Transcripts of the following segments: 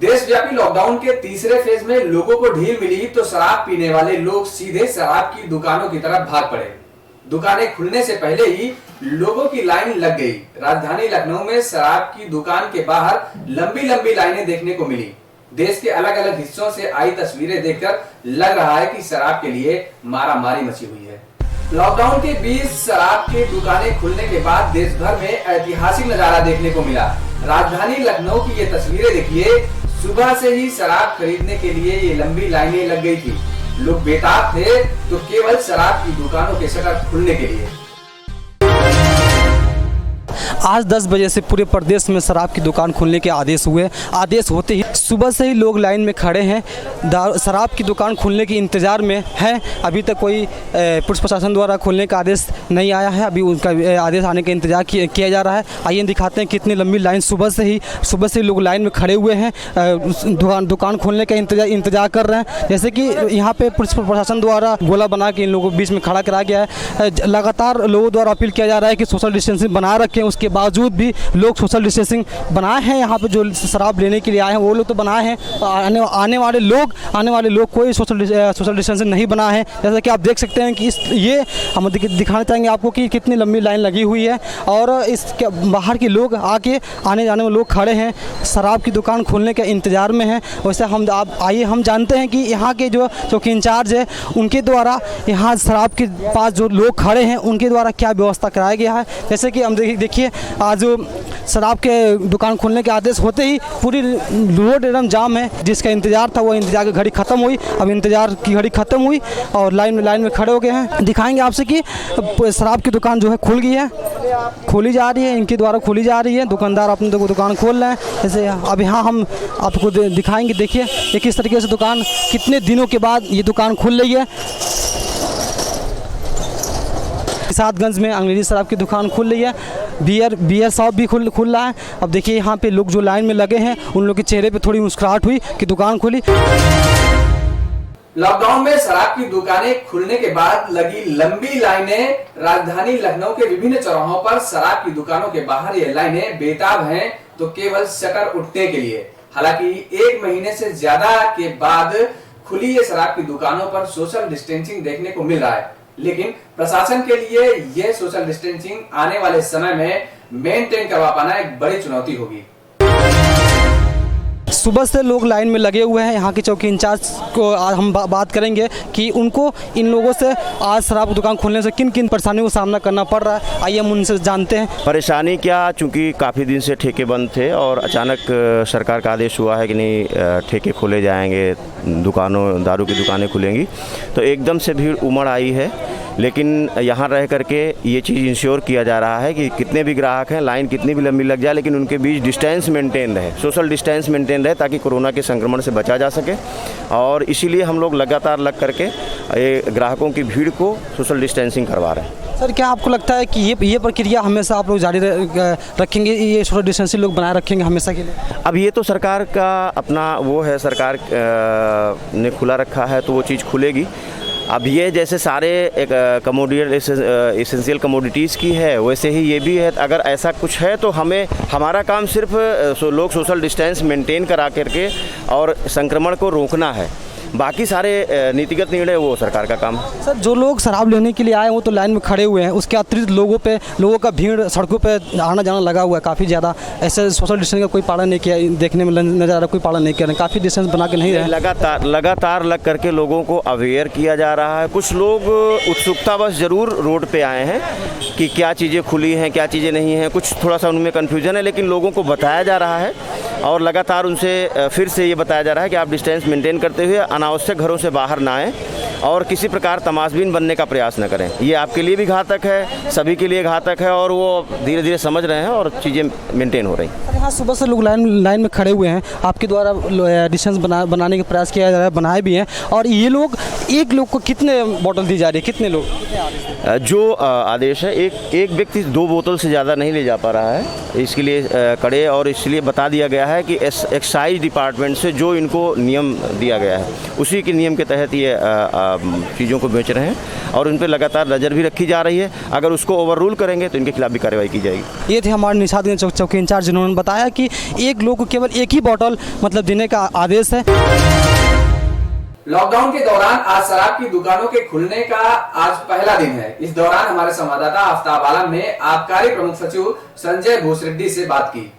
देशव्यापी लॉकडाउन के तीसरे फेज में लोगों को ढील मिली तो शराब पीने वाले लोग सीधे शराब की दुकानों की तरफ भाग पड़े। दुकानें खुलने से पहले ही लोगों की लाइन लग गई। राजधानी लखनऊ में शराब की दुकान के बाहर लंबी लंबी लाइनें देखने को मिली। देश के अलग अलग हिस्सों से आई तस्वीरें देखकर लग रहा है कि शराब के लिए मारामारी मची हुई है। लॉकडाउन के बीच शराब की दुकानें खुलने के बाद देश भर में ऐतिहासिक नजारा देखने को मिला। राजधानी लखनऊ की ये तस्वीरें देखिए। सुबह से ही शराब खरीदने के लिए ये लंबी लाइनें लग गई थी। लोग बेताब थे तो केवल शराब की दुकानों के शटर खुलने के लिए। आज 10 बजे से पूरे प्रदेश में शराब की दुकान खुलने के आदेश हुए। आदेश होते ही सुबह से ही लोग लाइन में खड़े हैं, शराब की दुकान खुलने के इंतज़ार में हैं। अभी तक कोई पुलिस प्रशासन द्वारा खोलने का आदेश नहीं आया है। अभी उनका आदेश आने का इंतजार किया जा रहा है। आइए दिखाते हैं कितनी लंबी लाइन सुबह से ही लोग लाइन में खड़े हुए हैं, दुकान खोलने का इंतजार कर रहे हैं। जैसे कि यहाँ पे पुलिस प्रशासन द्वारा गोला बना के इन लोगों के बीच में खड़ा करा गया है। लगातार लोगों द्वारा अपील किया जा रहा है कि सोशल डिस्टेंसिंग बना रखें। उसके बावजूद भी लोग सोशल डिस्टेंसिंग बनाए हैं। यहाँ पे जो शराब लेने के लिए आए हैं वो लोग तो बनाए हैं, आने वाले लोग कोई सोशल डिस्टेंसिंग नहीं बनाए हैं। जैसा कि आप देख सकते हैं कि ये हम दिखाना चाहेंगे आपको कि कितनी लंबी लाइन लगी हुई है और इसके बाहर के लोग आने जाने में लोग खड़े हैं, शराब की दुकान खोलने के इंतज़ार में हैं। वैसे आइए हम जानते हैं कि यहाँ के जो चौकी इंचार्ज है उनके द्वारा यहाँ शराब के पास जो लोग खड़े हैं उनके द्वारा क्या व्यवस्था कराया गया है। जैसे कि हम देखिए आज शराब के दुकान खोलने के आदेश होते ही पूरी रोड एकदम जाम है। जिसका इंतजार था वो इंतजार की घड़ी खत्म हुई। अब इंतजार की घड़ी खत्म हुई और लाइन में खड़े हो गए हैं। दिखाएंगे आपसे कि शराब की दुकान जो है खुल गई है, खोली जा रही है, इनके द्वारा खोली जा रही है। दुकानदार अपनी दुकान खोल रहे हैं। जैसे अब यहाँ हम आपको दिखाएंगे। देखिए ये किस तरीके से दुकान कितने दिनों के बाद ये दुकान खुल रही है। सादगंज में अंग्रेजी शराब की दुकान खुल रही है। बियर शॉप भी खुल रहा है। अब देखिए यहाँ पे लोग जो लाइन में लगे हैं उन लोगों के चेहरे पे थोड़ी मुस्कुराहट हुई कि दुकान खुली। लॉकडाउन में शराब की दुकानें खुलने के बाद लगी लंबी लाइनें। राजधानी लखनऊ के विभिन्न चौराहों पर शराब की दुकानों के बाहर ये लाइनें बेताब हैं तो केवल शटर उठने के लिए। हालांकि 1 महीने से ज्यादा के बाद खुली ये शराब की दुकानों पर सोशल डिस्टेंसिंग देखने को मिल रहा है, लेकिन प्रशासन के लिए यह सोशल डिस्टेंसिंग आने वाले समय में मेंटेन करवा पाना एक बड़ी चुनौती होगी। सुबह से लोग लाइन में लगे हुए हैं। यहाँ के चौकी इंचार्ज को आज हम बात करेंगे कि उनको इन लोगों से आज शराब की दुकान खोलने से किन किन परेशानियों का सामना करना पड़ रहा है। आइए हम उनसे जानते हैं। परेशानी क्या, चूँकि काफ़ी दिन से ठेके बंद थे और अचानक सरकार का आदेश हुआ है कि नहीं ठेके खोले जाएंगे, दारू की दुकानें खुलेंगी, तो एकदम से भीड़ उमड़ आई है। लेकिन यहाँ रह करके ये चीज़ इंश्योर किया जा रहा है कि कितने भी ग्राहक हैं, लाइन कितनी भी लंबी लग जाए लेकिन उनके बीच डिस्टेंस मेंटेन रहे, सोशल डिस्टेंस मेंटेन रहे, ताकि कोरोना के संक्रमण से बचा जा सके। और इसीलिए हम लोग लगातार लग करके ये ग्राहकों की भीड़ को सोशल डिस्टेंसिंग करवा रहे हैं। सर क्या आपको लगता है कि ये प्रक्रिया हमेशा आप लोग जारी रखेंगे, ये सोशल डिस्टेंसिंग लोग बनाए रखेंगे हमेशा के लिए? अब ये तो सरकार का अपना वो है, सरकार ने खुला रखा है तो वो चीज़ खुलेगी। अब ये जैसे सारे एक एसेंशियल कमोडिटीज़ की है वैसे ही ये भी है। अगर ऐसा कुछ है तो हमारा काम सिर्फ लोग सोशल डिस्टेंस मेंटेन करा करके और संक्रमण को रोकना है। बाकी सारे नीतिगत निर्णय वो सरकार का काम है। सर जो लोग शराब लेने के लिए आए वो तो लाइन में खड़े हुए हैं, उसके अतिरिक्त लोगों का भीड़ सड़कों पे आना जाना लगा हुआ है काफ़ी ज़्यादा। ऐसे सोशल डिस्टेंस का कोई पालन नहीं किया, देखने में नज़र आ रहा, कोई पालन नहीं कर रहे, काफ़ी डिस्टेंस बना के नहीं रहे। लगातार लग करके लोगों को अवेयर किया जा रहा है। कुछ लोग उत्सुकतावश ज़रूर रोड पर आए हैं कि क्या चीज़ें खुली हैं, क्या चीज़ें नहीं हैं, कुछ थोड़ा सा उनमें कन्फ्यूजन है, लेकिन लोगों को बताया जा रहा है और लगातार उनसे फिर से ये बताया जा रहा है कि आप डिस्टेंस मेंटेन करते हुए अनावश्यक घरों से बाहर ना आएँ और किसी प्रकार तमाशबीन बनने का प्रयास न करें। ये आपके लिए भी घातक है, सभी के लिए घातक है और वो धीरे धीरे समझ रहे हैं और चीज़ें मेंटेन हो रही हैं। यहाँ सुबह से लोग लाइन में खड़े हुए हैं, आपके द्वारा डिस्टेंस बनाने का प्रयास किया जा रहा है, बनाए भी हैं। और ये लोग एक लोग को कितने बोतल दी जा रही है, कितने लोग? जो आदेश है एक व्यक्ति 2 बोतल से ज़्यादा नहीं ले जा पा रहा है, इसके लिए कड़े और इसलिए बता दिया गया है कि एक्साइज डिपार्टमेंट से जो इनको नियम दिया गया है उसी के नियम के तहत ये चीज़ों को बेच रहे हैं। और उन पर लगातार नज़र भी रखी जा रही है। अगर उसको ओवर रूल करेंगे तो इनके खिलाफ भी कार्रवाई की जाएगी। ये थे हमारे निशादगंज चौकी इंचार्ज, जिन्होंने बताया कि एक लोग को केवल एक ही बोतल मतलब देने का आदेश है। लॉकडाउन के दौरान आज शराब की दुकानों के खुलने का आज पहला दिन है। इस दौरान हमारे संवाददाता आफ्ताब आलम ने आबकारी प्रमुख सचिव संजय भूसरेड्डी से बात की।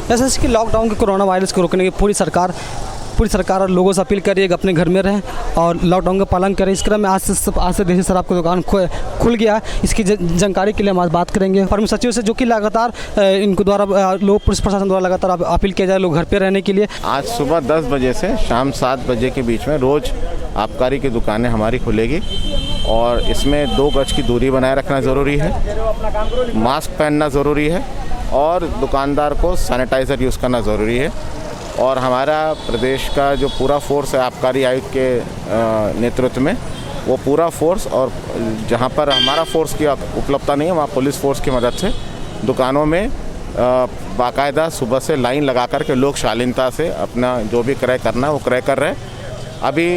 जैसे कि लॉकडाउन के कोरोना वायरस को रोकने की पूरी सरकार और लोगों से अपील कर रही है कि अपने घर में रहें और लॉकडाउन का पालन करें। इस क्रम में आज से देसी शराब की दुकान खुल गया है। इसकी जानकारी के लिए हम आज बात करेंगे प्रमुख सचिव से, जो कि लगातार इनको द्वारा लोग पुलिस प्रशासन द्वारा लगातार अपील किया जाए लोग घर पे रहने के लिए। आज सुबह 10 बजे से शाम 7 बजे के बीच में रोज़ आबकारी की दुकानें हमारी खुलेगी और इसमें 2 गज की दूरी बनाए रखना ज़रूरी है, मास्क पहनना ज़रूरी है और दुकानदार को सैनिटाइज़र यूज़ करना ज़रूरी है। और हमारा प्रदेश का जो पूरा फोर्स है आबकारी आयुक्त के नेतृत्व में, वो पूरा फोर्स, और जहाँ पर हमारा फोर्स की उपलब्धता नहीं है वहाँ पुलिस फोर्स की मदद से दुकानों में बाकायदा सुबह से लाइन लगा कर के लोग शालीनता से अपना जो भी क्रय करना है वो क्रय कर रहे हैं। अभी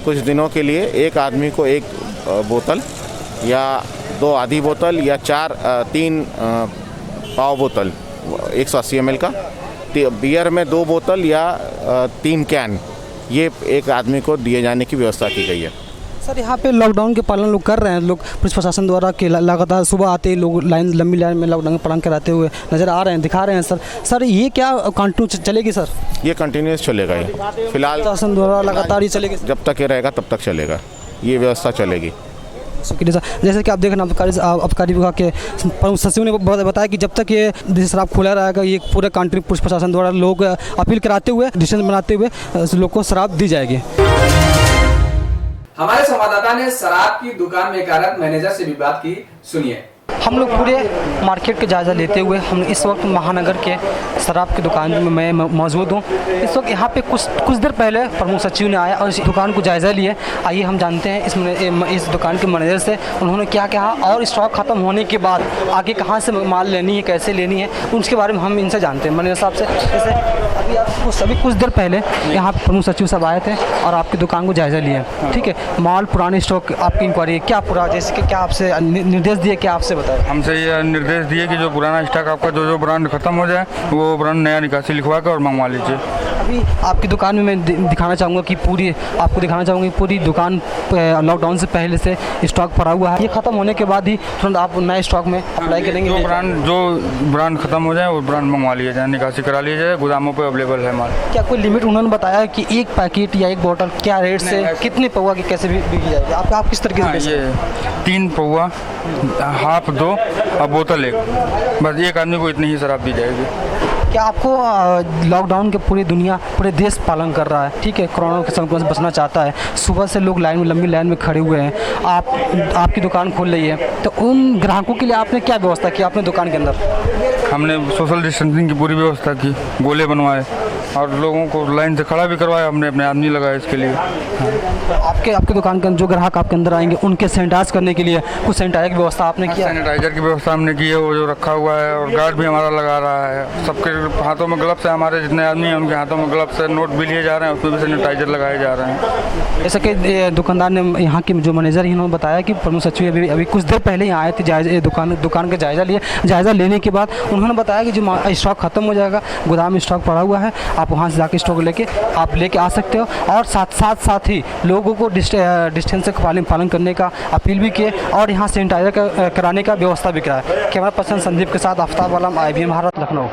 कुछ दिनों के लिए एक आदमी को 1 बोतल या 2 आधी बोतल या 3 पाव बोतल 180 ml का, बियर में 2 बोतल या 3 कैन, ये एक आदमी को दिए जाने की व्यवस्था की गई है। सर, यहाँ पे लॉकडाउन के पालन लोग कर रहे हैं, लोग पुलिस प्रशासन द्वारा के लगातार सुबह आते ही लोग लंबी लाइन में लॉकडाउन का पालन कराते हुए नज़र आ रहे हैं, दिखा रहे हैं। सर ये क्या कंटिन्यू चलेगी? सर ये कंटिन्यूस चलेगा, ये फिलहाल प्रशासन द्वारा लगातार ही चलेगी, जब तक ये रहेगा तब तक चलेगा, ये व्यवस्था चलेगी। शुक्रिया सर। जैसे कि आप देख रहे हैं आबकारी विभाग के प्रमुख सचिव ने बताया कि जब तक ये देसी शराब खुला रहेगा ये पूरे कंट्री पुलिस प्रशासन द्वारा लोग अपील कराते हुए, डिस्टेंस बनाते हुए लोग को शराब दी जाएगी। हमारे संवाददाता ने शराब की दुकान में कार्यरत मैनेजर से भी बात की, सुनिए। हम लोग पूरे मार्केट का जायज़ा लेते हुए हम इस वक्त महानगर के शराब की दुकान में मैं मौजूद हूँ। इस वक्त यहाँ पे कुछ देर पहले प्रमुख सचिव ने आया और इस दुकान को जायज़ा लिया। आइए हम जानते हैं इस दुकान के मैनेजर से उन्होंने क्या कहा और स्टॉक ख़त्म होने के बाद आगे कहाँ से माल लेनी है, कैसे लेनी है, उसके बारे में हम इनसे जानते हैं। मैनेजर साहब से, जैसे अभी कुछ देर पहले यहाँ प्रमुख सचिव साहब आए थे और आपकी दुकान को जायज़ा लिया, ठीक है, माल पुराने स्टॉक आपकी इंक्वायरी क्या पूरा, जैसे कि क्या आपसे निर्देश दिए, क्या आपसे बताया? हमसे ये निर्देश दिए कि जो पुराना स्टॉक आपका जो ब्रांड खत्म हो जाए वो ब्रांड नया निकासी लिखवा कर और मंगवा लीजिए। अभी आपकी दुकान में मैं दिखाना चाहूँगा कि पूरी दुकान लॉकडाउन से पहले से स्टॉक पड़ा हुआ है। ये ख़त्म होने के बाद ही तुरंत आप नए स्टॉक में अप्लाई करेंगे? जो ब्रांड खत्म हो जाए वो ब्रांड मंगवा लिया जाए, निकासी करा लिया जाए, गोदामों पर अवेलेबल है माल। क्या कोई लिमिट उन्होंने बताया कि 1 पैकेट या 1 बोतल क्या रेट से कितने पौवा की कैसे बिकी जाएगी? आप किस तरीके से? ये 3 पौवा, हाफ 2 और बोतल 1, बस एक आदमी को इतनी ही शराब दी जाएगी। क्या आपको लॉकडाउन के पूरे देश पालन कर रहा है, ठीक है, कोरोना के संक्रमण से बचना चाहता है, सुबह से लोग लंबी लाइन में खड़े हुए हैं, आपकी दुकान खोल रही है, तो उन ग्राहकों के लिए आपने क्या व्यवस्था की अपने दुकान के अंदर? हमने सोशल डिस्टेंसिंग की पूरी व्यवस्था की, गोले बनवाए और लोगों को लाइन से खड़ा भी करवाया, हमने अपने आदमी लगाया इसके लिए। आपके दुकान के जो ग्राहक आपके अंदर आएंगे उनके सैनिटाइज करने के लिए कुछ सैनिटाइजर की व्यवस्था आपने की? सैनिटाइजर की व्यवस्था हमने की है, वो जो रखा हुआ है, और गार्ड भी हमारा लगा रहा है। सबके हाथों में ग्लव्स है, हमारे जितने आदमी हैं उनके हाथों में ग्लव्स है, नोट भी लिए जा रहे हैं, उसमें भी सैनिटाइजर लगाए जा रहे हैं। जैसे कि दुकानदार ने, यहाँ के जो मैनेजर हैं, उन्होंने बताया कि प्रमुख सचिव अभी कुछ देर पहले ही आए थे, दुकान का जायज़ा लेने के बाद उन्होंने बताया कि जो स्टॉक खत्म हो जाएगा, गोदाम में स्टॉक पड़ा हुआ है, आप वहाँ से जाके स्टॉक लेके आ सकते हो। और साथ ही लोगों को डिस्टेंस का पालन करने का अपील भी किए और यहाँ सैनिटाइजर कराने का व्यवस्था भी कराया। कैमरा पर्सन संदीप के साथ आफ्ताब आलम, IBM भारत, लखनऊ।